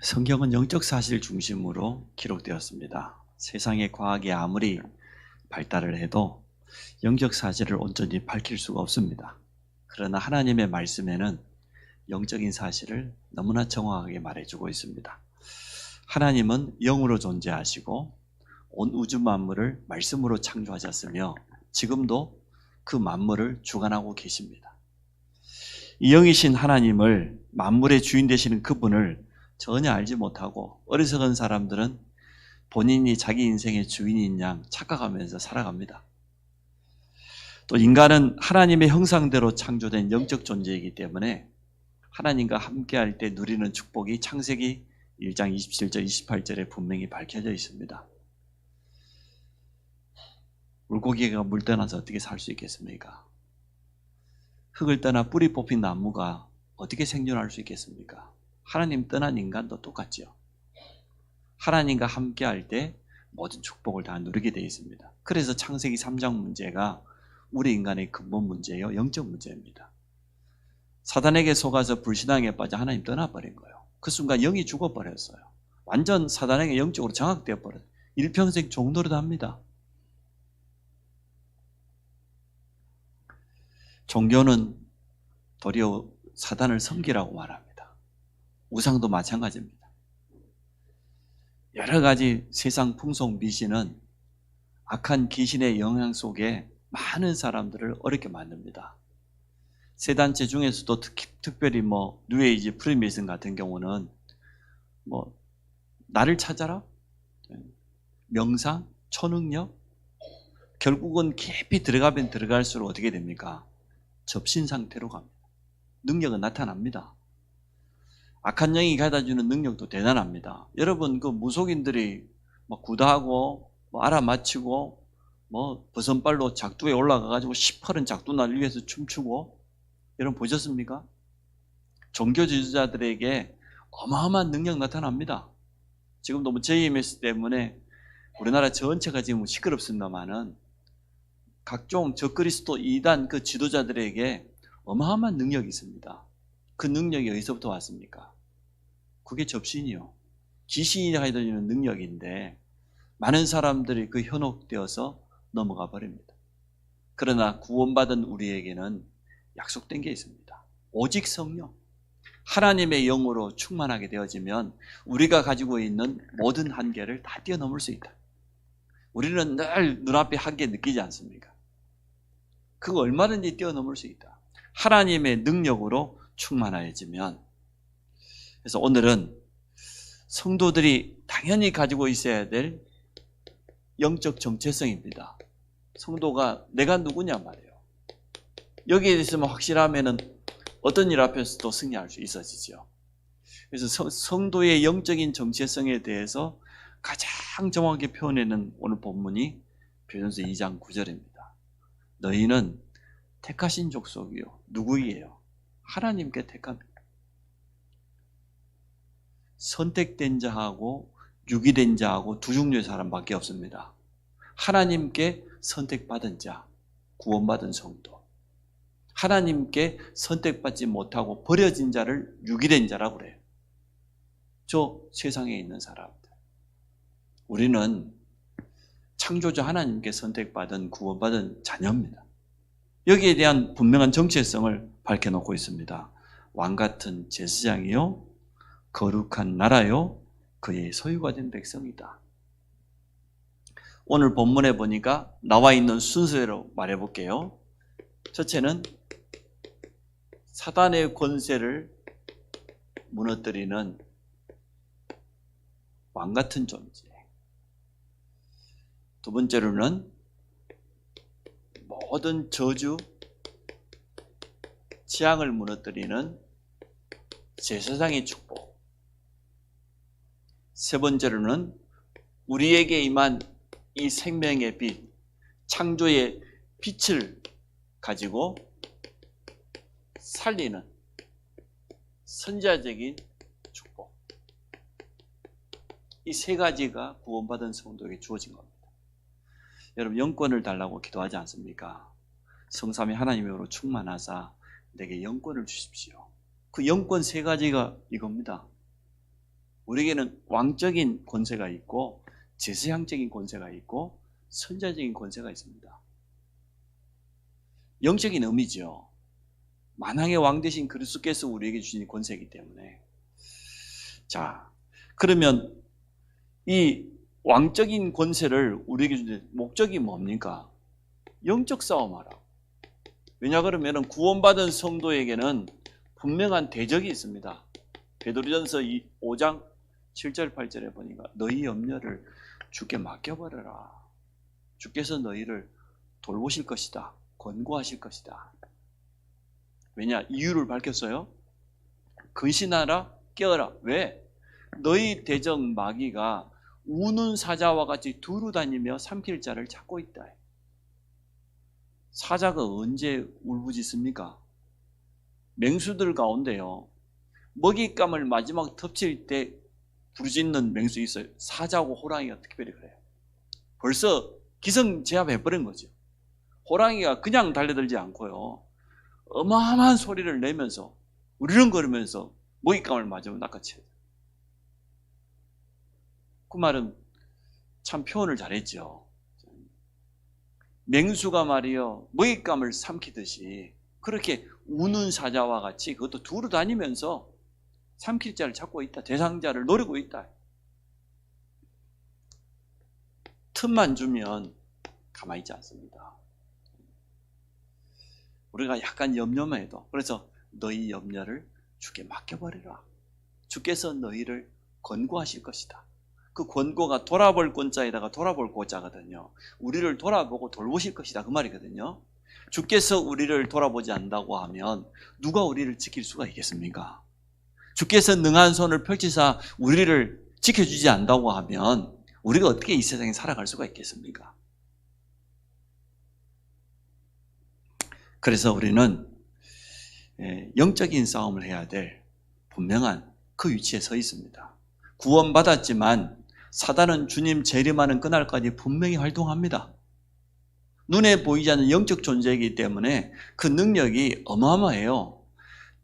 성경은 영적 사실 중심으로 기록되었습니다. 세상의 과학이 아무리 발달을 해도 영적 사실을 온전히 밝힐 수가 없습니다. 그러나 하나님의 말씀에는 영적인 사실을 너무나 정확하게 말해주고 있습니다. 하나님은 영으로 존재하시고 온 우주 만물을 말씀으로 창조하셨으며 지금도 그 만물을 주관하고 계십니다. 이 영이신 하나님을, 만물의 주인 되시는 그분을 전혀 알지 못하고 어리석은 사람들은 본인이 자기 인생의 주인인 양 착각하면서 살아갑니다. 또 인간은 하나님의 형상대로 창조된 영적 존재이기 때문에 하나님과 함께할 때 누리는 축복이 창세기 1장 27절 28절에 분명히 밝혀져 있습니다. 물고기가 물 떠나서 어떻게 살 수 있겠습니까? 흙을 떠나 뿌리 뽑힌 나무가 어떻게 생존할 수 있겠습니까? 하나님 떠난 인간도 똑같죠. 하나님과 함께할 때 모든 축복을 다 누리게 되어 있습니다. 그래서 창세기 3장 문제가 우리 인간의 근본 문제예요. 영적 문제입니다. 사단에게 속아서 불신앙에 빠져 하나님 떠나버린 거예요. 그 순간 영이 죽어버렸어요. 완전 사단에게 영적으로 장악되어 버렸어요. 일평생 종노릇 합니다. 종교는 도리어 사단을 섬기라고 말합니다. 우상도 마찬가지입니다. 여러 가지 세상 풍속 미신은 악한 귀신의 영향 속에 많은 사람들을 어렵게 만듭니다. 세 단체 중에서도 특별히 뉴에이지, 프리메이슨 같은 경우는 나를 찾아라, 명상, 초능력, 결국은 깊이 들어가면 들어갈수록 어떻게 됩니까? 접신 상태로 갑니다. 능력은 나타납니다. 악한 영이 가져다주는 능력도 대단합니다. 여러분, 그 무속인들이 구다하고 알아맞히고 버선발로 작두에 올라가가지고 시퍼런 작두날 위에서 춤추고, 여러분 보셨습니까? 종교 지도자들에게 어마어마한 능력 나타납니다. 지금도 JMS 때문에 우리나라 전체가 지금 시끄럽습니다만은 각종 적그리스도 이단 그 지도자들에게 어마어마한 능력이 있습니다. 그 능력이 어디서부터 왔습니까? 그게 접신이요. 귀신이 가져다주는 능력인데 많은 사람들이 그 현혹되어서 넘어가 버립니다. 그러나 구원받은 우리에게는 약속된 게 있습니다. 오직 성령, 하나님의 영으로 충만하게 되어지면 우리가 가지고 있는 모든 한계를 다 뛰어넘을 수 있다. 우리는 늘 눈앞에 한계 느끼지 않습니까? 그거 얼마든지 뛰어넘을 수 있다. 하나님의 능력으로 충만해지면. 그래서 오늘은 성도들이 당연히 가지고 있어야 될 영적 정체성입니다. 성도가 내가 누구냐 말이에요. 여기에 있으면 확실하면은 어떤 일 앞에서도 승리할 수 있어지죠. 그래서 성도의 영적인 정체성에 대해서 가장 정확하게 표현하는 오늘 본문이 베드로전서 2장 9절입니다. 너희는 택하신 족속이요. 누구이에요? 하나님께 택합니다. 선택된 자하고 유기된 자하고 두 종류의 사람밖에 없습니다. 하나님께 선택받은 자, 구원받은 성도. 하나님께 선택받지 못하고 버려진 자를 유기된 자라고 그래요. 저 세상에 있는 사람들. 우리는 창조주 하나님께 선택받은 구원받은 자녀입니다. 여기에 대한 분명한 정체성을 밝혀놓고 있습니다. 왕같은 제사장이요, 거룩한 나라요, 그의 소유가 된 백성이다. 오늘 본문에 보니까 나와 있는 순서대로 말해볼게요. 첫째는 사단의 권세를 무너뜨리는 왕같은 존재. 두 번째로는 모든 저주, 재앙을 무너뜨리는 제사장의 축복. 세 번째로는 우리에게 임한 이 생명의 빛, 창조의 빛을 가지고 살리는 선지자적인 축복. 이 세 가지가 구원받은 성도에게 주어진 겁니다. 여러분, 영권을 달라고 기도하지 않습니까? 성삼위 하나님으로 충만하사 내게 영권을 주십시오. 그 영권 세 가지가 이겁니다. 우리에게는 왕적인 권세가 있고 제사장적인 권세가 있고 선자적인 권세가 있습니다. 영적인 의미죠. 만왕의 왕 되신 그리스도께서 우리에게 주신 권세이기 때문에. 자, 그러면 이 왕적인 권세를 우리에게 주신 목적이 뭡니까? 영적 싸움하라. 왜냐 그러면 구원받은 성도에게는 분명한 대적이 있습니다. 베드로전서 5장 7절 8절에 보니까 너희 염려를 주께 맡겨버려라. 주께서 너희를 돌보실 것이다. 권고하실 것이다. 왜냐? 이유를 밝혔어요. 근신하라, 깨어라. 왜? 너희 대적 마귀가 우는 사자와 같이 두루 다니며 삼킬 자를 찾고 있다. 사자가 언제 울부짖습니까? 맹수들 가운데요, 먹잇감을 마지막 덮칠 때 부르짖는 맹수 있어요. 사자하고 호랑이가 특별히 그래요. 벌써 기성제압해버린 거죠. 호랑이가 그냥 달려들지 않고요, 어마어마한 소리를 내면서 으르렁거리면서 먹잇감을 맞으면 낚아채요. 그 말은 참 표현을 잘했죠. 맹수가 말이요, 먹잇감을 삼키듯이 그렇게 우는 사자와 같이 그것도 두루 다니면서 삼킬 자를 찾고 있다. 대상자를 노리고 있다. 틈만 주면 가만히 있지 않습니다. 우리가 약간 염려만 해도, 그래서 너희 염려를 주께 맡겨버리라. 주께서 너희를 권고하실 것이다. 그 권고가 돌아볼 권자에다가 돌아볼 고자거든요. 우리를 돌아보고 돌보실 것이다, 그 말이거든요. 주께서 우리를 돌아보지 않는다고 하면 누가 우리를 지킬 수가 있겠습니까? 주께서 능한 손을 펼치사 우리를 지켜주지 않는다고 하면 우리가 어떻게 이 세상에 살아갈 수가 있겠습니까? 그래서 우리는 영적인 싸움을 해야 될 분명한 그 위치에 서 있습니다. 구원받았지만 사단은 주님 재림하는 그날까지 분명히 활동합니다. 눈에 보이지 않는 영적 존재이기 때문에 그 능력이 어마어마해요.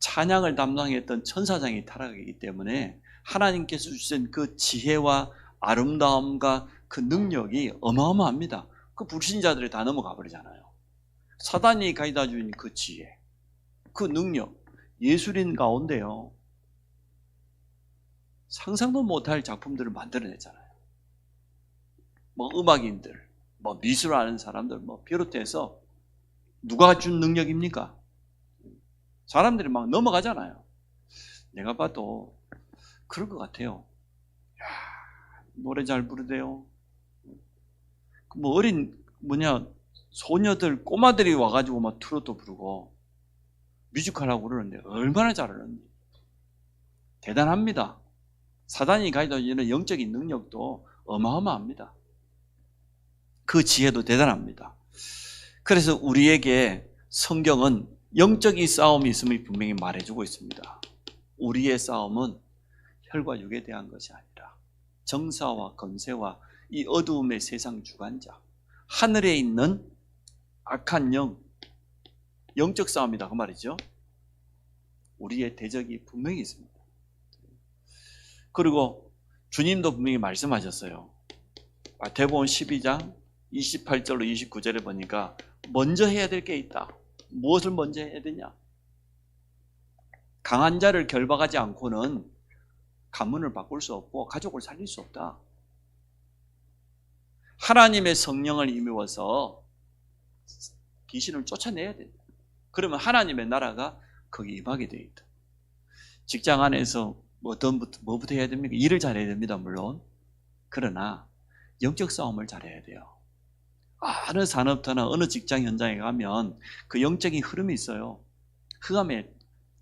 찬양을 담당했던 천사장이 타락하기 때문에 하나님께서 주신 그 지혜와 아름다움과 그 능력이 어마어마합니다. 그 불신자들이 다 넘어가 버리잖아요. 사단이 가져다 준 그 지혜, 그 능력, 예술인 가운데요, 상상도 못할 작품들을 만들어냈잖아요. 뭐 음악인들, 뭐 미술 아는 사람들 비롯해서 누가 준 능력입니까? 사람들이 막 넘어가잖아요. 내가 봐도 그럴 것 같아요. 야, 노래 잘 부르대요. 뭐 어린 소녀들, 꼬마들이 와가지고 막 트로트 부르고 뮤지컬 하고 그러는데 얼마나 잘하는지. 대단합니다. 사단이 가지고 있는 영적인 능력도 어마어마합니다. 그 지혜도 대단합니다. 그래서 우리에게 성경은 영적인 싸움이 있음을 분명히 말해주고 있습니다. 우리의 싸움은 혈과 육에 대한 것이 아니라 정사와 권세와 이 어두움의 세상 주관자, 하늘에 있는 악한 영적 싸움이다, 그 말이죠. 우리의 대적이 분명히 있습니다. 그리고 주님도 분명히 말씀하셨어요. 마태복음 12장 28절로 29절에 보니까 먼저 해야 될 게 있다. 무엇을 먼저 해야 되냐? 강한 자를 결박하지 않고는 가문을 바꿀 수 없고 가족을 살릴 수 없다. 하나님의 성령을 힘입어서 귀신을 쫓아내야 된다. 그러면 하나님의 나라가 거기 임하게 되어 있다. 직장 안에서 뭐부터 해야 됩니까? 일을 잘해야 됩니다, 물론. 그러나 영적 싸움을 잘해야 돼요. 어느 산업터나 어느 직장 현장에 가면 그 영적인 흐름이 있어요. 흑암에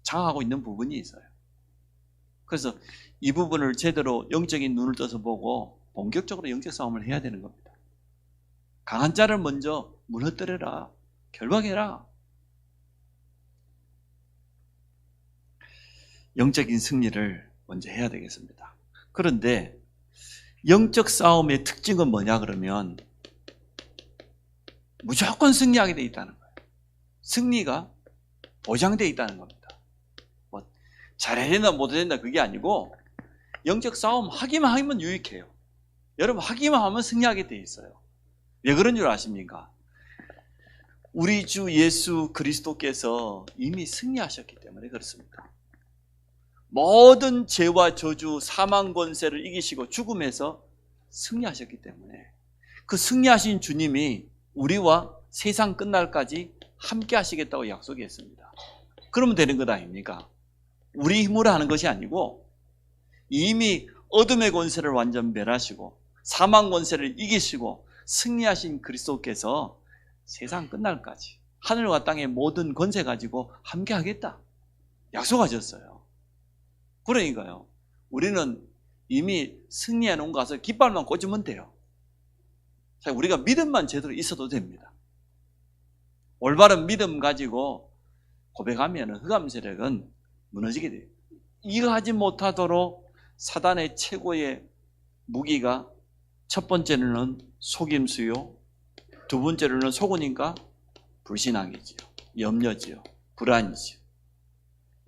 장하고 있는 부분이 있어요. 그래서 이 부분을 제대로 영적인 눈을 떠서 보고 본격적으로 영적 싸움을 해야 되는 겁니다. 강한 자를 먼저 무너뜨려라. 결박해라. 영적인 승리를 먼저 해야 되겠습니다. 그런데 영적 싸움의 특징은 뭐냐 그러면 무조건 승리하게 돼 있다는 거예요. 승리가 보장되어 있다는 겁니다. 뭐 잘해야 된다 못해야 된다 그게 아니고 영적 싸움 하기만 하면 유익해요. 여러분 하기만 하면 승리하게 돼 있어요. 왜 그런 줄 아십니까? 우리 주 예수 그리스도께서 이미 승리하셨기 때문에 그렇습니다. 모든 죄와 저주, 사망 권세를 이기시고 죽음에서 승리하셨기 때문에 그 승리하신 주님이 우리와 세상 끝날까지 함께 하시겠다고 약속했습니다. 그러면 되는 것 아닙니까? 우리 힘으로 하는 것이 아니고 이미 어둠의 권세를 완전 멸하시고 사망 권세를 이기시고 승리하신 그리스도께서 세상 끝날까지 하늘과 땅의 모든 권세 가지고 함께 하겠다 약속하셨어요. 그러니까요, 우리는 이미 승리해 놓은 거 가서 깃발만 꽂으면 돼요. 우리가 믿음만 제대로 있어도 됩니다. 올바른 믿음 가지고 고백하면 흑암 세력은 무너지게 돼요. 이거 하지 못하도록 사단의 최고의 무기가 첫 번째로는 속임수요, 두 번째로는 속으니까 불신앙이지요, 염려지요, 불안이지요.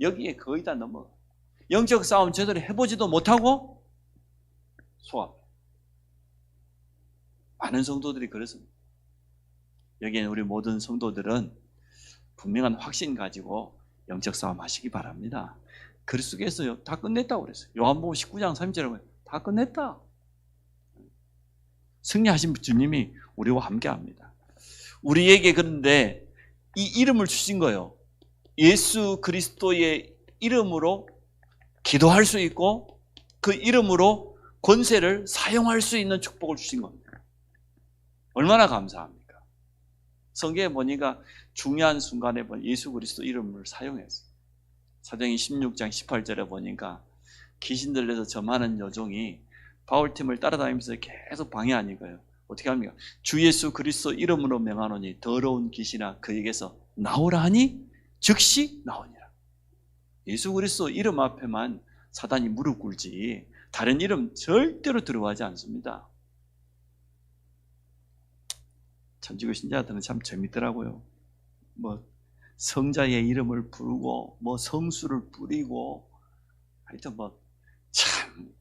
여기에 거의 다 넘어가요. 영적 싸움 제대로 해보지도 못하고 소합. 많은 성도들이 그렇습니다. 여기에 우리 모든 성도들은 분명한 확신 가지고 영적 싸움 하시기 바랍니다. 그리스도께서 다 끝냈다고 그랬어요. 요한복음 19장 3절에 다 끝냈다. 승리하신 주님이 우리와 함께 합니다. 우리에게 그런데 이 이름을 주신 거예요. 예수 그리스도의 이름으로 기도할 수 있고 그 이름으로 권세를 사용할 수 있는 축복을 주신 겁니다. 얼마나 감사합니까? 성경에 보니까 중요한 순간에 예수 그리스도 이름을 사용했어요. 사도행전 16장 18절에 보니까 귀신 들려서 점하는 여종이 바울팀을 따라다니면서 계속 방해하니까요. 어떻게 합니까? 주 예수 그리스도 이름으로 명하노니 더러운 귀신아 그에게서 나오라 하니 즉시 나오니라. 예수 그리스도 이름 앞에만 사단이 무릎 꿇지 다른 이름 절대로 들어가지 않습니다. 천주교 신자들은 참 재밌더라고요. 성자의 이름을 부르고 성수를 뿌리고 하여튼 참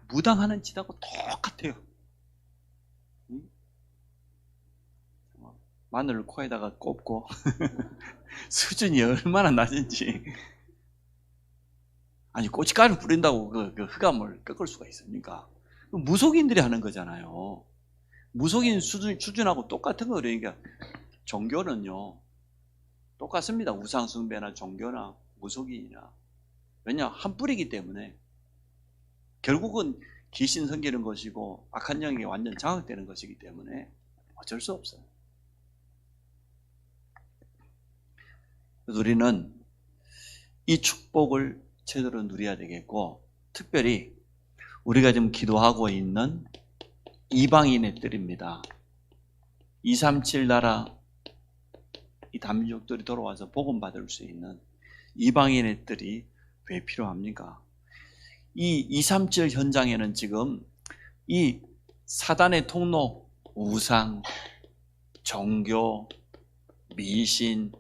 무당하는 짓하고 똑같아요. 마늘을 코에다가 꼽고 수준이 얼마나 낮은지. 아니 고춧가루 뿌린다고 그 흑암을 꺾을 수가 있습니까? 무속인들이 하는 거잖아요. 무속인 수준하고 똑같은 거. 그러니까 종교는요 똑같습니다. 우상숭배나 종교나 무속인이나. 왜냐? 한 뿌리기 때문에 결국은 귀신 섬기는 것이고 악한 영이 완전 장악되는 것이기 때문에 어쩔 수 없어요. 그래서 우리는 이 축복을 제대로 누려야 되겠고, 특별히 우리가 지금 기도하고 있는 이방인의 뜰입니다. 237 나라 이 다민족들이 돌아와서 복음 받을 수 있는 이방인의 뜰이 왜 필요합니까? 이 237 현장에는 지금 이 사단의 통로, 우상, 종교, 미신,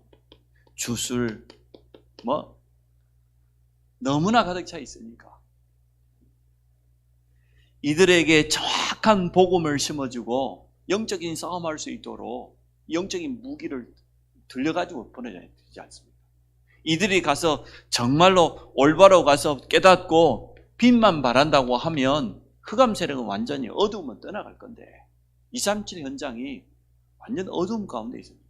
주술 너무나 가득 차 있으니까 이들에게 정확한 복음을 심어주고 영적인 싸움할 수 있도록 영적인 무기를 들려가지고 보내야 되지 않습니까? 이들이 가서 정말로 올바로 가서 깨닫고 빛만 바란다고 하면 흑암 세력은 완전히 어두움은 떠나갈 건데 237 현장이 완전 어두움 가운데 있습니다.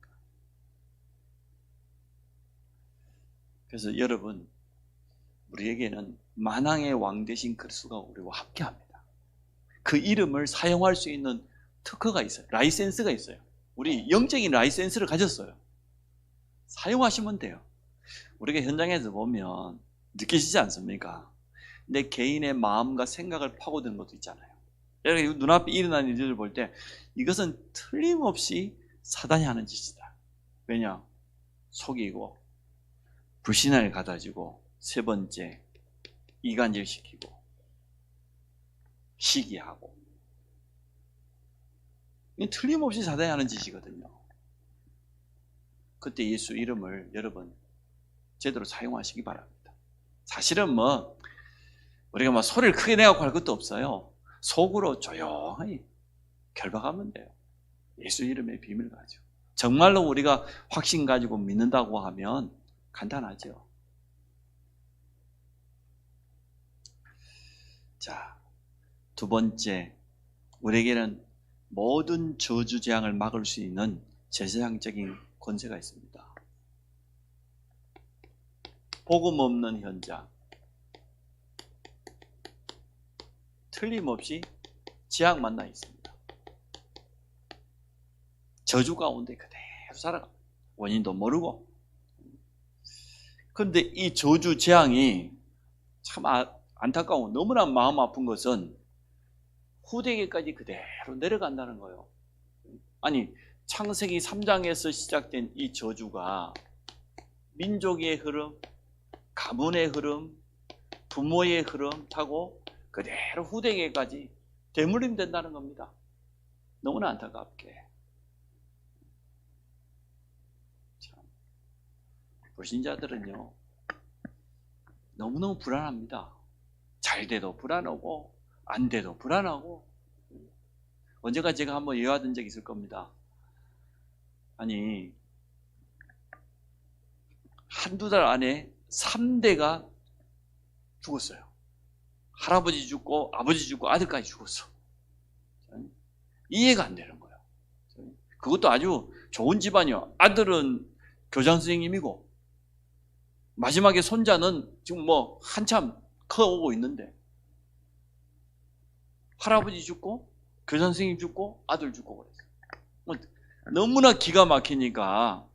그래서 여러분, 우리에게는 만왕의 왕 되신 그리스도가 우리와 함께합니다. 그 이름을 사용할 수 있는 특허가 있어요. 라이센스가 있어요. 우리 영적인 라이센스를 가졌어요. 사용하시면 돼요. 우리가 현장에서 보면 느끼시지 않습니까? 내 개인의 마음과 생각을 파고드는 것도 있잖아요. 여러분 눈앞에 일어나는 일들을 볼 때 이것은 틀림없이 사단이 하는 짓이다. 왜냐? 속이고 불신앙을 가다주고, 세 번째 이간질시키고 시기하고, 이게 틀림없이 사단이 하는 짓이거든요. 그때 예수 이름을 여러분 제대로 사용하시기 바랍니다. 사실은 우리가 막 소리를 크게 내고 할 것도 없어요. 속으로 조용히 결박하면 돼요. 예수 이름의 비밀 가지고. 정말로 우리가 확신 가지고 믿는다고 하면 간단하죠. 자, 두 번째, 우리에게는 모든 저주 재앙을 막을 수 있는 제사장적인 권세가 있습니다. 복음 없는 현장, 틀림없이 재앙 만나 있습니다. 저주 가운데 그대로 살아가. 원인도 모르고. 그런데 이 저주 재앙이 참 안타까운, 너무나 마음 아픈 것은 후대기까지 그대로 내려간다는 거예요. 아니, 창세기 3장에서 시작된 이 저주가 민족의 흐름, 가문의 흐름, 부모의 흐름 타고 그대로 후대기까지 대물림 된다는 겁니다. 너무나 안타깝게. 참, 불신자들은요, 너무너무 불안합니다. 잘 돼도 불안하고 안 돼도 불안하고. 언젠가 제가 한번 예화된 적이 있을 겁니다. 아니, 한두 달 안에 3대가 죽었어요. 할아버지 죽고 아버지 죽고 아들까지 죽었어. 이해가 안 되는 거예요. 그것도 아주 좋은 집안이요. 아들은 교장 선생님이고 마지막에 손자는 지금 뭐 한참 커오고 있는데, 할아버지 죽고 교장 선생님 죽고 아들 죽고 그랬어요. 너무나 기가 막히니까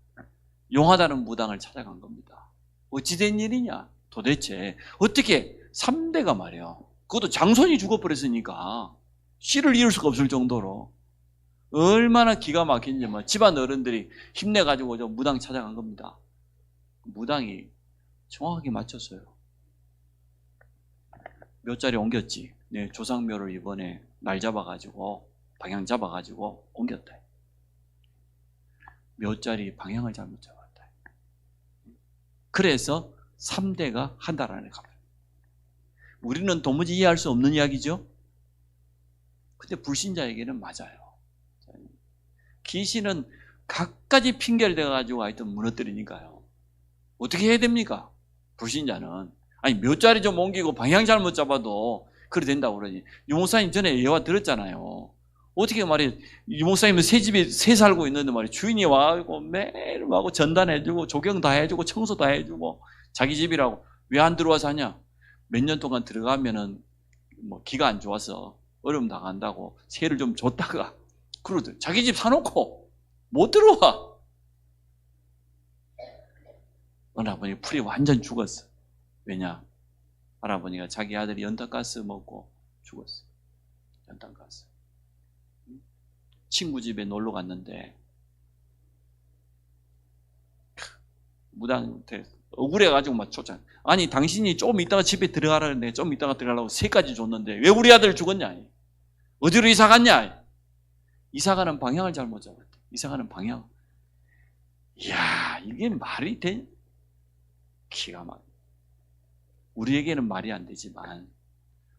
용하다는 무당을 찾아간 겁니다. 어찌된 일이냐? 도대체 어떻게 3대가 말이야, 그것도 장손이 죽어버렸으니까 씨를 이을 수가 없을 정도로 얼마나 기가 막힌지 뭐 집안 어른들이 힘내가지고 저 무당 찾아간 겁니다. 무당이 정확하게 맞췄어요. 묘자리 옮겼지. 네, 조상묘를 이번에 날 잡아가지고 방향 잡아가지고 옮겼다. 묘자리 방향을 잘못 잡았다. 그래서 3대가 한 달 안에 가버려요. 우리는 도무지 이해할 수 없는 이야기죠. 근데 불신자에게는 맞아요. 귀신은 갖가지 핑계를 대가지고 하여튼 무너뜨리니까요. 어떻게 해야 됩니까? 불신자는. 아니, 묘자리 좀 옮기고 방향 잘못 잡아도 그래 된다고 그러니. 유목사님 전에 예화 들었잖아요. 어떻게 말해, 유목사님은 새 집에 새 살고 있는데 말이야, 주인이 와가지고 매일 와고 전단해주고 조경 다 해주고 청소 다 해주고 자기 집이라고. 왜 안 들어와서 하냐? 몇 년 동안 들어가면은 뭐 기가 안 좋아서 얼음 당한다고 새를 좀 줬다가 그러더래. 자기 집 사놓고 못 들어와. 할아버니 풀이 완전 죽었어. 왜냐? 할아버니가 자기 아들이 연탄가스 먹고 죽었어. 연탄가스. 친구 집에 놀러 갔는데 무당한테 억울해가지고 막 쫓아. 아니, 당신이 조금 있다가 집에 들어가라는데 좀 있다가 들어가려고 새까지 줬는데 왜 우리 아들 죽었냐? 어디로 이사 갔냐? 이사 가는 방향을 잘못 잡았대. 이사 가는 방향. 이야, 이게 말이 돼? 기가 막. 우리에게는 말이 안 되지만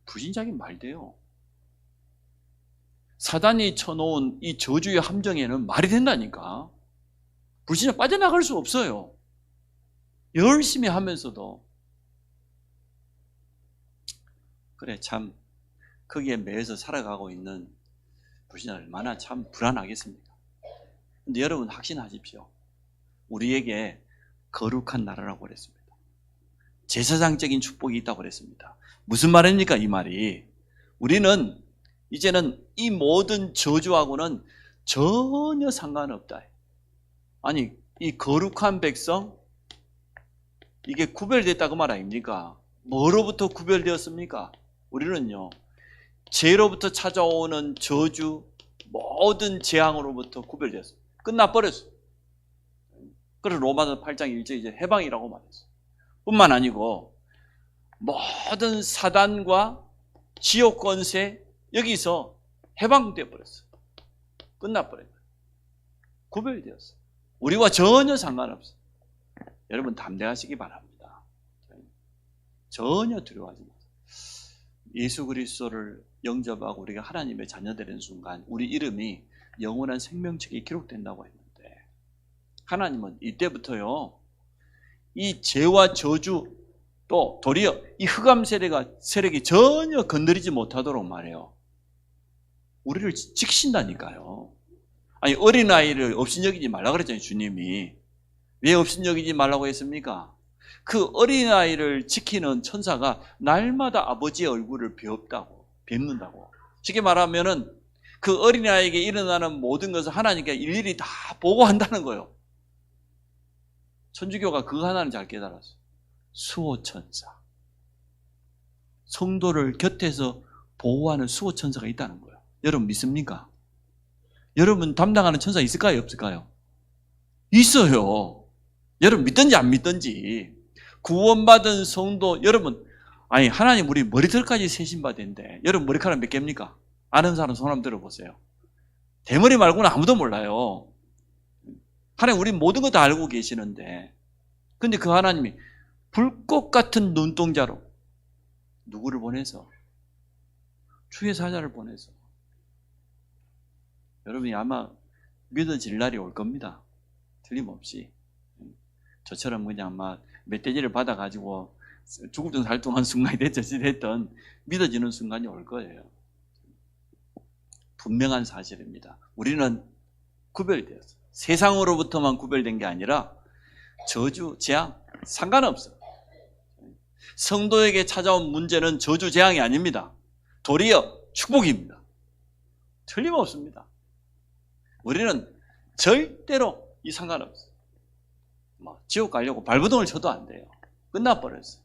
불신자에게는 말 돼요. 사단이 쳐놓은 이 저주의 함정에는 말이 된다니까. 불신자 빠져나갈 수 없어요. 열심히 하면서도. 그래, 참 거기에 매여서 살아가고 있는 불신자 얼마나 참 불안하겠습니까? 근데 여러분 확신하십시오. 우리에게 거룩한 나라라고 그랬습니다. 제사장적인 축복이 있다고 그랬습니다. 무슨 말입니까? 이 말이 우리는 이제는 이 모든 저주하고는 전혀 상관없다. 아니, 이 거룩한 백성, 이게 구별됐다 그 말 아닙니까? 뭐로부터 구별되었습니까? 우리는요, 죄로부터 찾아오는 저주, 모든 재앙으로부터 구별되었어요. 끝나버렸어요. 그래서 로마서 8장 1절 이제 해방이라고 말했어요. 뿐만 아니고 모든 사단과 지옥 권세 여기서 해방되어 버렸어요. 끝나버려요. 구별되었어요. 우리와 전혀 상관없어요. 여러분 담대하시기 바랍니다. 전혀 두려워하지 마세요. 예수 그리스도를 영접하고 우리가 하나님의 자녀되는 순간 우리 이름이 영원한 생명책에 기록된다고 했는데, 하나님은 이때부터요, 이 죄와 저주 또 도리어 이 흑암 세력이 전혀 건드리지 못하도록 말해요. 우리를 지키신다니까요. 아니, 어린아이를 업신여기지 말라고 그랬잖아요, 주님이. 왜 업신여기지 말라고 했습니까? 그 어린아이를 지키는 천사가 날마다 아버지의 얼굴을 뵙는다고. 쉽게 말하면은 그 어린아이에게 일어나는 모든 것을 하나님께 일일이 다 보고한다는 거예요. 천주교가 그거 하나는 잘 깨달았어요. 수호천사. 성도를 곁에서 보호하는 수호천사가 있다는 거예요. 여러분 믿습니까? 여러분 담당하는 천사 있을까요? 없을까요? 있어요. 여러분 믿든지 안 믿든지. 구원받은 성도, 여러분, 아니, 하나님 우리 머리털까지 세신받은데, 여러분 머리카락 몇 개입니까? 아는 사람 손 한번 들어보세요. 대머리 말고는 아무도 몰라요. 하나님 우리 모든 거 다 알고 계시는데, 근데 그 하나님이 불꽃 같은 눈동자로 누구를 보내서? 주의 사자를 보내서. 여러분이 아마 믿어질 날이 올 겁니다. 틀림없이. 저처럼 그냥 막 멧돼지를 받아가지고 죽을 둥 살 둥한 순간이 됐든 믿어지는 순간이 올 거예요. 분명한 사실입니다. 우리는 구별되었어요. 세상으로부터만 구별된 게 아니라 저주, 재앙 상관없어요. 성도에게 찾아온 문제는 저주, 재앙이 아닙니다. 도리어 축복입니다. 틀림없습니다. 우리는 절대로 이 상관없어요. 지옥 가려고 발버둥을 쳐도 안 돼요. 끝나버렸어요.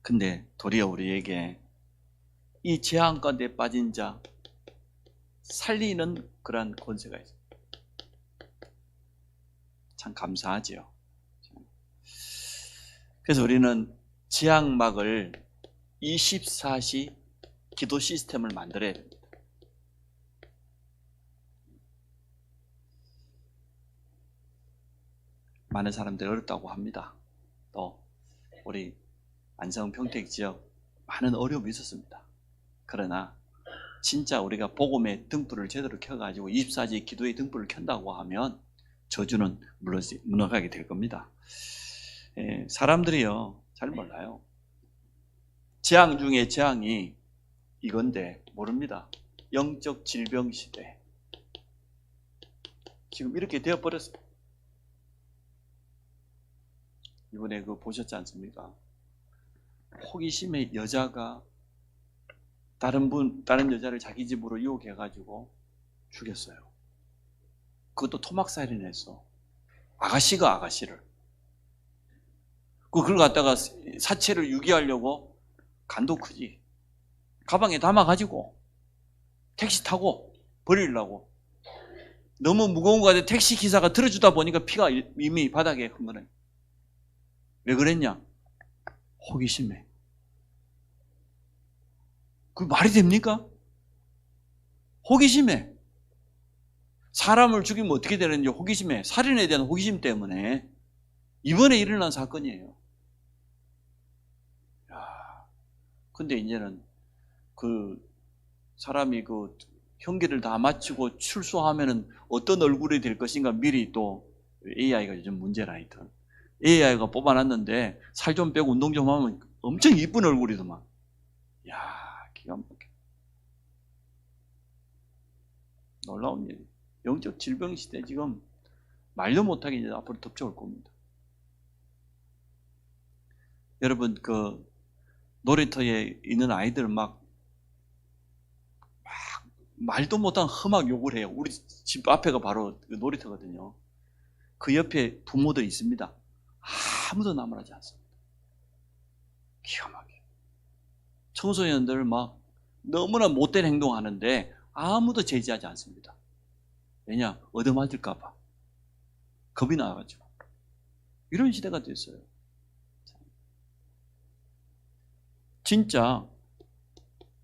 근데 도리어 우리에게 이 재앙 가운데 빠진 자 살리는 그러한 권세가 있어요. 참 감사하지요. 그래서 우리는 재앙막을 24시 기도 시스템을 만들어야 됩니다. 많은 사람들이 어렵다고 합니다. 또 우리 안성 평택 지역 많은 어려움이 있었습니다. 그러나 진짜 우리가 복음의 등불을 제대로 켜가지고 24시 기도의 등불을 켠다고 하면 저주는 물러가게 될 겁니다. 사람들이요 잘 몰라요. 재앙 중에 재앙이 이건데 모릅니다. 영적 질병 시대. 지금 이렇게 되어버렸어요. 이번에 그거 보셨지 않습니까? 호기심의 여자가 다른 여자를 자기 집으로 유혹해가지고 죽였어요. 그것도 토막살인했어. 아가씨가 아가씨를. 그걸 갖다가 사체를 유기하려고 간도 크지. 가방에 담아가지고 택시 타고 버리려고. 너무 무거운 거 같아 택시 기사가 들어주다 보니까 피가 이미 바닥에 흘러요. 왜 그랬냐? 호기심에. 그게 말이 됩니까? 호기심에. 사람을 죽이면 어떻게 되는지 호기심에. 살인에 대한 호기심 때문에 이번에 일어난 사건이에요. 근데 이제는 그 사람이 그 형기를 다 마치고 출소하면은 어떤 얼굴이 될 것인가 미리 또 AI가 요즘 문제라 하여튼. AI가 뽑아놨는데 살 좀 빼고 운동 좀 하면 엄청 이쁜 얼굴이더만. 이야, 기가 막혀. 놀라운 일. 영적 질병 시대 지금 말도 못하게 이제 앞으로 덮쳐올 겁니다. 여러분 그 놀이터에 있는 아이들 막 말도 못한 험악 욕을 해요. 우리 집 앞에가 바로 그 놀이터거든요. 그 옆에 부모들 있습니다. 아무도 나무라지 않습니다. 기가 막혀. 청소년들 막 너무나 못된 행동하는데 아무도 제지하지 않습니다. 왜냐? 얻어맞을까봐. 겁이 나가지고. 이런 시대가 됐어요. 진짜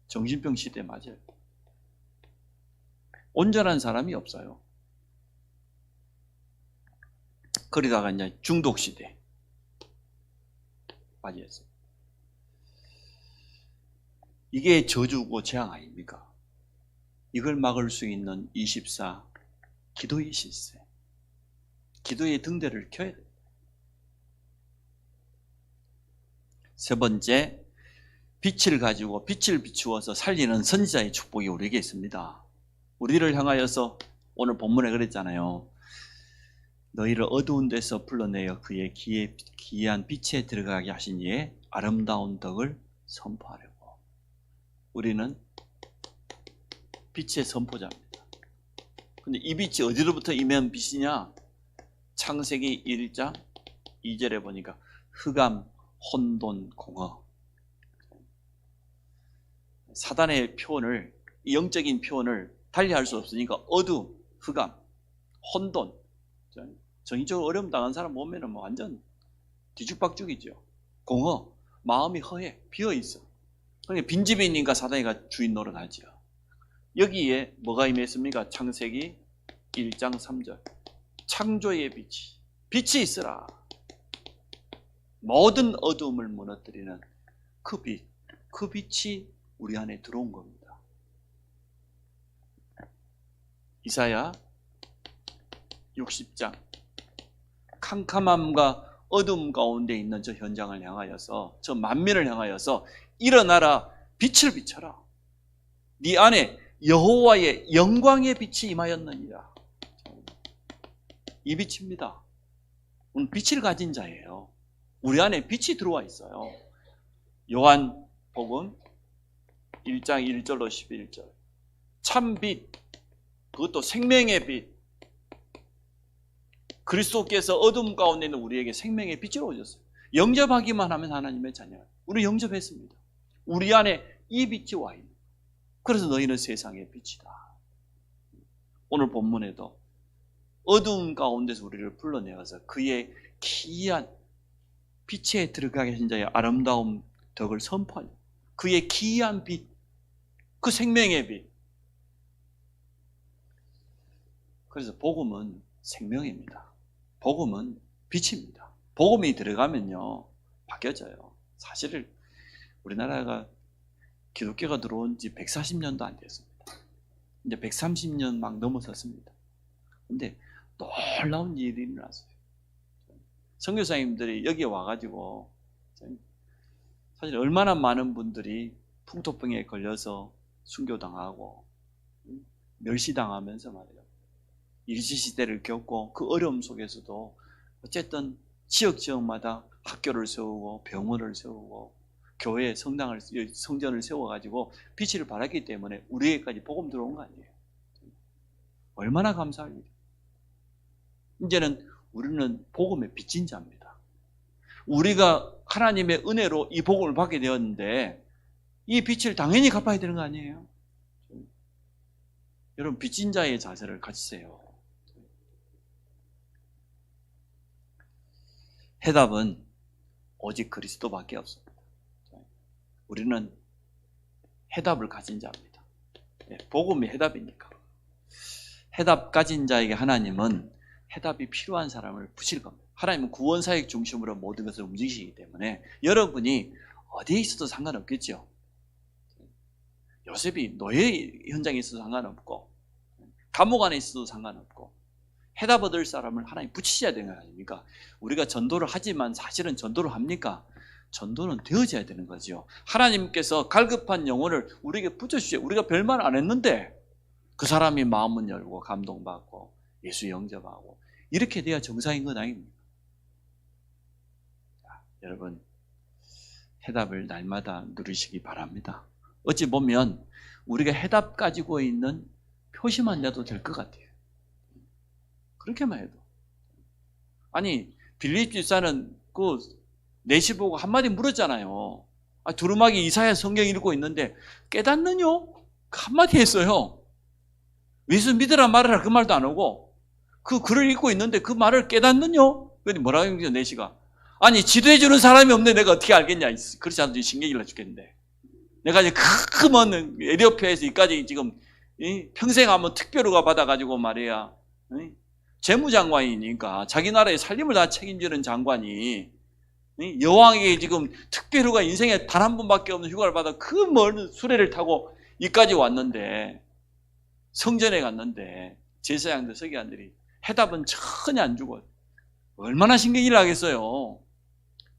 정신병 시대 맞아요. 온전한 사람이 없어요. 그러다가 이제 중독 시대 맞이했어요. 이게 저주고 재앙 아닙니까? 이걸 막을 수 있는 24 기도의 실세, 기도의 등대를 켜야 돼요. 세 번째, 빛을 가지고 빛을 비추어서 살리는 선지자의 축복이 우리에게 있습니다. 우리를 향하여서 오늘 본문에 그랬잖아요. 너희를 어두운 데서 불러내어 그의 기이한 빛에 들어가게 하신 이의 아름다운 덕을 선포하려고. 우리는 빛의 선포자입니다. 근데 이 빛이 어디로부터 임한 빛이냐? 창세기 1장 2절에 보니까 흑암, 혼돈, 공허. 사단의 표현을, 영적인 표현을 달리할 수 없으니까 어둠, 흑암, 혼돈. 정신적으로 어려움 당한 사람 보면 뭐 완전 뒤죽박죽이죠. 공허, 마음이 허해, 비어있어. 그러니까 빈집이니까 사단이가 주인 노릇하죠. 여기에 뭐가 임했습니까? 창세기 1장 3절. 창조의 빛이 있으라. 모든 어둠을 무너뜨리는 그 빛이 우리 안에 들어온 겁니다. 이사야 60장. 캄캄함과 어둠 가운데 있는 저 현장을 향하여서, 저 만민을 향하여서 일어나라, 빛을 비춰라. 네 안에 여호와의 영광의 빛이 임하였느니라. 이 빛입니다. 오늘 빛을 가진 자예요. 우리 안에 빛이 들어와 있어요. 요한복음 1장 1절로 11절. 참 빛, 그것도 생명의 빛. 그리스도께서 어둠 가운데 있는 우리에게 생명의 빛으로 오셨어요. 영접하기만 하면 하나님의 자녀예요. 우리 영접했습니다. 우리 안에 이 빛이 와 있는. 그래서 너희는 세상의 빛이다. 오늘 본문에도 어두운 가운데서 우리를 불러내어서 그의 기이한 빛에 들어가게 하신 자의 아름다운 덕을 선포하는, 그의 기이한 빛, 그 생명의 빛. 그래서 복음은 생명입니다. 복음은 빛입니다. 복음이 들어가면요 바뀌어져요. 사실 우리나라가 기독교가 들어온 지 140년도 안 됐습니다. 이제 130년 막 넘어섰습니다. 근데 놀라운 일이 일어났어요. 선교사님들이 여기에 와가지고 사실 얼마나 많은 분들이 풍토병에 걸려서 순교당하고 멸시당하면서 말이에요. 일시시대를 겪고 그 어려움 속에서도 어쨌든 지역마다 학교를 세우고 병원을 세우고 교회 성전을 세워가지고 빛을 발했기 때문에 우리에게까지 복음 들어온 거 아니에요. 얼마나 감사할 일이에요. 이제는 우리는 복음의 빚진 자입니다. 우리가 하나님의 은혜로 이 복음을 받게 되었는데 이 빚을 당연히 갚아야 되는 거 아니에요? 여러분 빚진 자의 자세를 가지세요. 해답은 오직 그리스도밖에 없습니다. 우리는 해답을 가진 자입니다. 복음이 해답이니까. 해답 가진 자에게 하나님은 해답이 필요한 사람을 부실 겁니다. 하나님은 구원사역 중심으로 모든 것을 움직이시기 때문에 여러분이 어디에 있어도 상관없겠죠. 요셉이 노예 현장에 있어도 상관없고 감옥 안에 있어도 상관없고 해답 얻을 사람을 하나님 붙이셔야 되는 거 아닙니까? 우리가 전도를 하지만 사실은 전도를 합니까? 전도는 되어져야 되는 거죠. 하나님께서 갈급한 영혼을 우리에게 붙여주셔요. 우리가 별말 안 했는데 그 사람이 마음은 열고 감동받고 예수 영접하고 이렇게 돼야 정상인 건 아닙니까? 자, 여러분 해답을 날마다 누리시기 바랍니다. 어찌 보면 우리가 해답 가지고 있는 표시만 내도 될 것 같아요. 그렇게만 해도. 아니 빌립 집사는 그 내시 보고 한마디 물었잖아요. 두루마기 이사야 성경 읽고 있는데 깨닫느뇨? 한마디 했어요. 예수 믿으라 말하라 그 말도 안 하고 그 글을 읽고 있는데 그 말을 깨닫느뇨? 그런데 뭐라고 했죠 내시가? 아니 지도해 주는 사람이 없네 내가 어떻게 알겠냐. 그렇지 않아도 신경이 나 죽겠는데 내가 이제 크면 에티오피아에서 여기까지 지금 평생 한번 특별휴가 받아가지고 말이야 재무장관이니까 자기 나라의 살림을 다 책임지는 장관이 여왕에게 지금 특별휴가 인생에 단 한 번밖에 없는 휴가를 받아 그 먼 수레를 타고 이까지 왔는데, 성전에 갔는데 제사장들 서기관들이 해답은 전혀 안 주고 얼마나 신경질 나겠어요.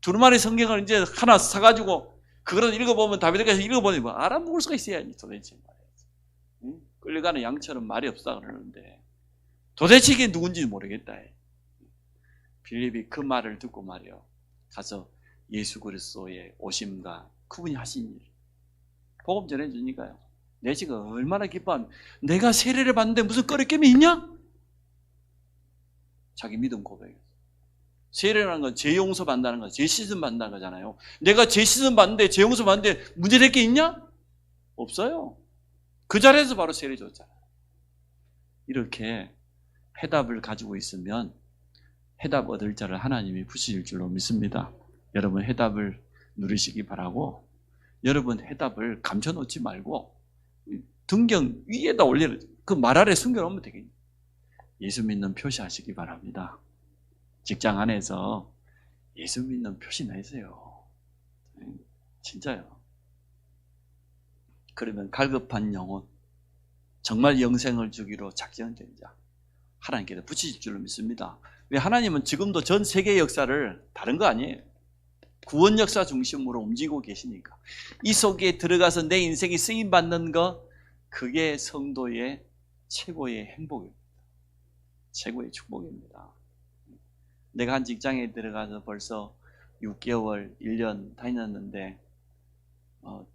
두루마리 성경을 이제 하나 사가지고 그거를 읽어보면 다윗에게서 읽어보니 뭐 알아먹을 수가 있어야지 도대체 말이야. 끌려가는 양처럼 말이 없다 그러는데 도대체 이게 누군지 모르겠다. 빌립이 그 말을 듣고 말이요, 가서 예수 그리스도의 오심과 그분이 하신 일 복음 전해주니까요, 내 지금 얼마나 기뻐하면, 내가 세례를 받는데 무슨 꺼리낌이 있냐? 자기 믿음 고백했어요. 세례라는 건 죄용서 받는다는 거, 죄시즌 받는다는 거잖아요. 내가 죄시즌 받는데, 죄용서 받는데 문제될 게 있냐? 없어요. 그 자리에서 바로 세례 줬잖아요. 이렇게 해답을 가지고 있으면 해답 얻을 자를 하나님이 부실 줄로 믿습니다. 여러분 해답을 누리시기 바라고, 여러분 해답을 감춰놓지 말고 등경 위에다 올려, 그 말 아래 숨겨놓으면 되겠네요. 예수 믿는 표시하시기 바랍니다. 직장 안에서 예수 믿는 표시 내세요. 진짜요. 그러면 갈급한 영혼, 정말 영생을 주기로 작정된 자, 하나님께서 붙이실 줄로 믿습니다. 왜? 하나님은 지금도 전 세계 역사를 다른 거 아니에요. 구원 역사 중심으로 움직이고 계시니까 이 속에 들어가서 내 인생이 쓰임받는 거, 그게 성도의 최고의 행복입니다. 최고의 축복입니다. 내가 한 직장에 들어가서 벌써 6개월, 1년 다녔는데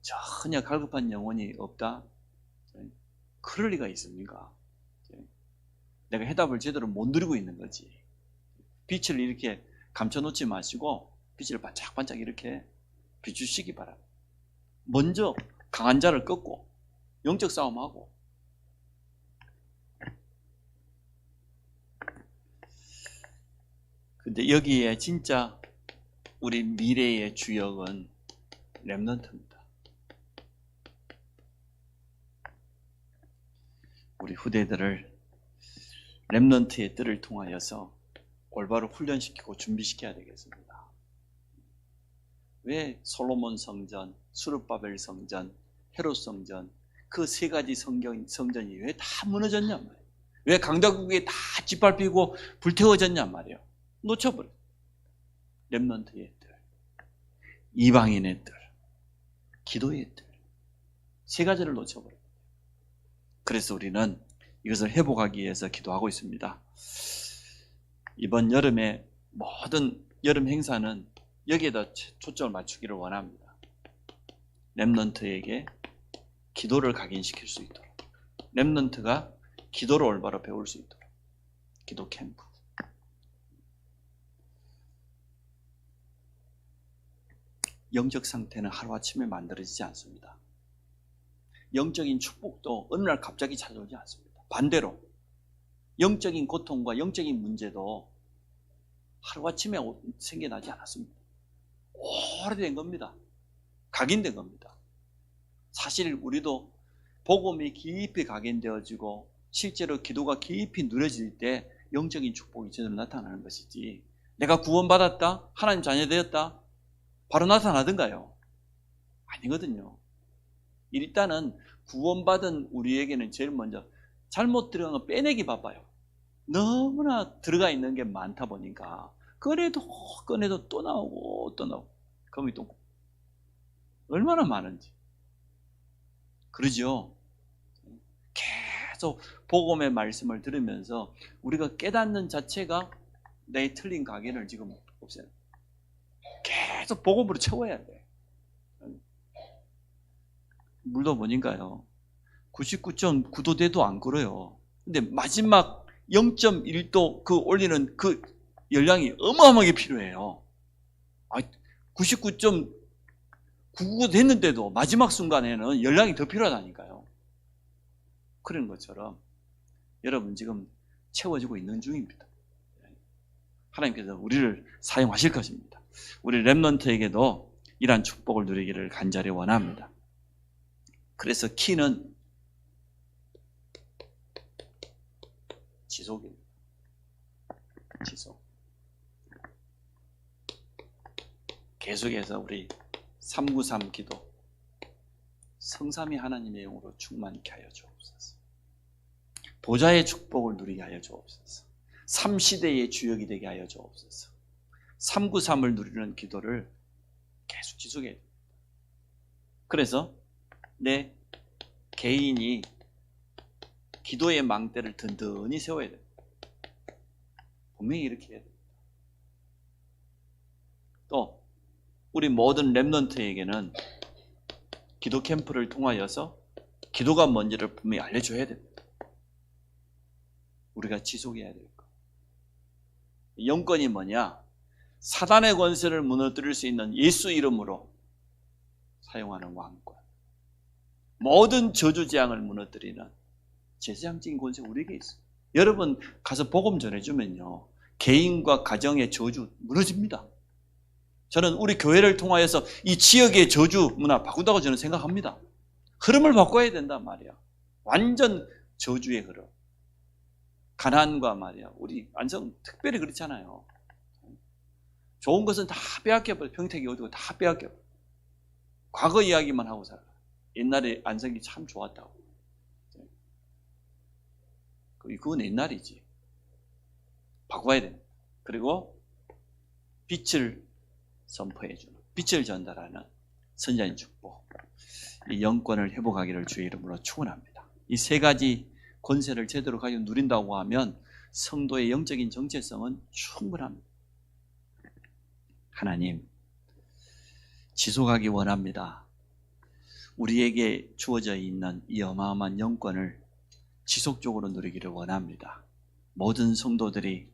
전혀 갈급한 영혼이 없다? 그럴 리가 있습니까? 내가 해답을 제대로 못 누리고 있는 거지. 빛을 이렇게 감춰놓지 마시고 빛을 반짝반짝 이렇게 비추시기 바랍니다. 먼저 강한 자를 꺾고 영적 싸움하고, 근데 여기에 진짜 우리 미래의 주역은 렘넌트입니다. 우리 후대들을 렘넌트의 뜰을 통하여서 올바로 훈련시키고 준비시켜야 되겠습니다. 왜 솔로몬 성전, 수르바벨 성전, 헤롯 성전, 그 세 가지 성전이 왜 다 무너졌냔 말이에요. 왜 강대국이 다 짓밟히고 불태워졌냔 말이에요. 놓쳐버려요. 렘넌트의 뜰, 이방인의 뜰, 기도의 뜰, 세 가지를 놓쳐버려요. 그래서 우리는 이것을 회복하기 위해서 기도하고 있습니다. 이번 여름에 모든 여름 행사는 여기에다 초점을 맞추기를 원합니다. 렘넌트에게 기도를 각인시킬 수 있도록, 렘넌트가 기도를 올바로 배울 수 있도록 기도 캠프. 영적 상태는 하루아침에 만들어지지 않습니다. 영적인 축복도 어느 날 갑자기 찾아오지 않습니다. 반대로 영적인 고통과 영적인 문제도 하루아침에 생겨나지 않았습니다. 오래된 겁니다. 각인된 겁니다. 사실 우리도 복음이 깊이 각인되어지고 실제로 기도가 깊이 누려질 때 영적인 축복이 제대로 나타나는 것이지, 내가 구원받았다, 하나님 자녀 되었다, 바로 나타나던가요? 아니거든요. 일단은 구원받은 우리에게는 제일 먼저 잘못 들어간 거 빼내기 바빠요. 너무나 들어가 있는 게 많다 보니까 꺼내도 또 나오고 또 나오고, 그럼 또 얼마나 많은지. 그러죠? 계속 복음의 말씀을 들으면서 우리가 깨닫는 자체가 내 틀린 각인을 지금 없애요. 계속 복음으로 채워야 돼. 물도 보니까요, 99.9도 돼도 안 끓어요. 근데 마지막 0.1도 그 올리는 그 열량이 어마어마하게 필요해요. 99.99 됐는데도 마지막 순간에는 열량이 더 필요하다니까요. 그런 것처럼 여러분 지금 채워지고 있는 중입니다. 하나님께서 우리를 사용하실 것입니다. 우리 렘넌트에게도 이러한 축복을 누리기를 간절히 원합니다. 그래서 키는 지속입니다. 지속. 계속해서 우리 393 기도 성삼위 하나님의 영으로 충만케 하여 주옵소서. 보좌의 축복을 누리게 하여 주옵소서. 3시대의 주역이 되게 하여 주옵소서. 393을 누리는 기도를 계속 지속해야 됩니다. 그래서 내 개인이 기도의 망대를 든든히 세워야 됩니다. 분명히 이렇게 해야 됩니다. 또 우리 모든 렘넌트에게는 기도 캠프를 통하여서 기도가 뭔지를 분명히 알려줘야 됩니다. 우리가 지속해야 될 것. 영권이 뭐냐? 사단의 권세를 무너뜨릴 수 있는 예수 이름으로 사용하는 왕권. 모든 저주재앙을 무너뜨리는 제사장적인 권세가 우리에게 있어요. 여러분 가서 복음 전해주면요, 개인과 가정의 저주 무너집니다. 저는 우리 교회를 통하여서 이 지역의 저주 문화 바꾼다고 저는 생각합니다. 흐름을 바꿔야 된단 말이야. 완전 저주의 흐름. 가난과 말이야, 우리 안성 특별히 그렇잖아요. 좋은 것은 다 빼앗겨버려. 평택이 어디고 다 빼앗겨버려. 과거 이야기만 하고 살아. 옛날에 안성이 참 좋았다고. 그건 옛날이지. 바꿔야 됩니다. 그리고 빛을 선포해주는, 빛을 전달하는 선자인 축복, 이 영권을 회복하기를 주의 이름으로 축원합니다. 이 세 가지 권세를 제대로 가지고 누린다고 하면 성도의 영적인 정체성은 충분합니다. 하나님, 지속하기 원합니다. 우리에게 주어져 있는 이 어마어마한 영권을 지속적으로 누리기를 원합니다. 모든 성도들이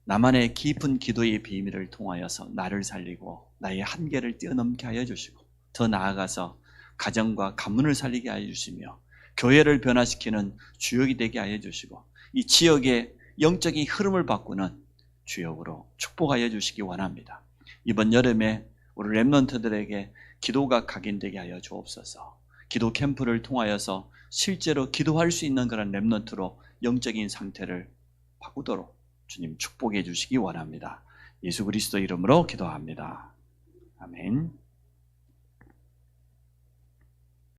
나만의 깊은 기도의 비밀을 통하여서 나를 살리고 나의 한계를 뛰어넘게 하여 주시고, 더 나아가서 가정과 가문을 살리게 하여 주시며 교회를 변화시키는 주역이 되게 하여 주시고, 이 지역의 영적인 흐름을 바꾸는 주역으로 축복하여 주시기 원합니다. 이번 여름에 우리 렘넌트들에게 기도가 각인되게 하여 주옵소서. 기도 캠프를 통하여서 실제로 기도할 수 있는 그런 렘넌트로 영적인 상태를 바꾸도록 주님 축복해 주시기 원합니다. 예수 그리스도 이름으로 기도합니다. 아멘.